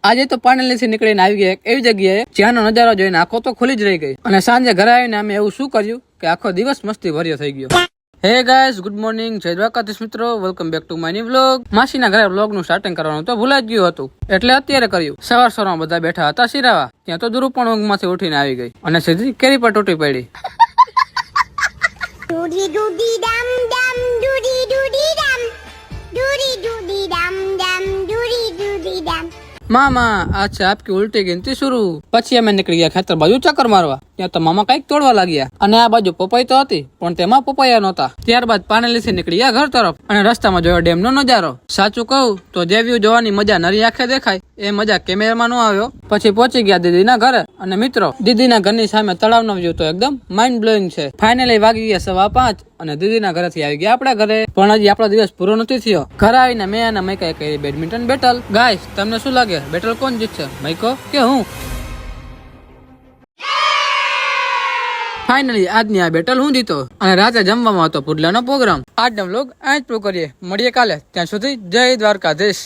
આજે તો પાણીથી નીકળીને આવી ગયા એવી જગ્યાએ જ્યાંનો નજારો જોઈને આંખો તો ખુલી જ રહી ગઈ અને સાંજે ઘરે આવીને અમે એવું શું કર્યું કે આખો દિવસ મસ્તી ભર્યો થઈ ગયો. હે ગાઈસ, ગુડ મોર્નિંગ, જય દ્વારકાધીશ મિત્રો, welcome back to my new vlog. માસીના ઘરે વ્લોગ નું સ્ટાર્ટિંગ કરવાનું તો ભૂલાઈ જ ગયું હતું એટલે અત્યારે કર્યું. સવારમાં બધા બેઠા હતા સિરાવા, ત્યાં તો ધ્રુવ પણ ઊંઘમાંથી ઉઠીને આવી ગઈ અને સીધી કેરી પર તૂટી પડી. મામા આજ છે આપકી ઉલટી ગિનતી શરૂ. પછી અમે નીકળી ગયા ખેતર બાજુ ચક્કર મારવા. ત્યાં તો મામા કઈક તોડવા લાગ્યા અને આ બાજુ પપૈ તો હતી પણ તેમાં પપૈયા નહોતા. ત્યારબાદ પાનેલીથી નીકળી ગયા ઘર તરફ અને રસ્તામાં જોયો ડેમ નો નજારો. સાચું કહું તો જે વ્યૂ જોવાની મજા નરી આંખે દેખાય એ મજા કેમેરામાં ન આવ્યો. પછી પહોંચી ગયા દીદીના ઘરે અને મિત્રો દીદીના ઘરની સામે તળાવનો વ્યૂ તો એકદમ માઇન્ડ બ્લોઈંગ છે. ફાઇનલી વાગી ગયા 5:15 અને દીદીના ઘરેથી આવી ગયા આપણા ઘરે. પણ હજી આપણો દિવસ પૂરો નથી થયો. ઘરે આવીને મેં અને મૈકાએ કરી બેડમિન્ટન બેટલ. ગાઈસ, તમને શું લાગે બેટલ કોણ જીતશે, મૈકો કે હું? ફાઇનલી આજની આ બેટલ હું જીતો અને રાતે જમવામાં હતો પુડલાનો પ્રોગ્રામ. આજનો વ્લોગ અહીં જ પૂરો કરીએ. મળીએ કાલે. ત્યાં સુધી જય દ્વારકાધીશ.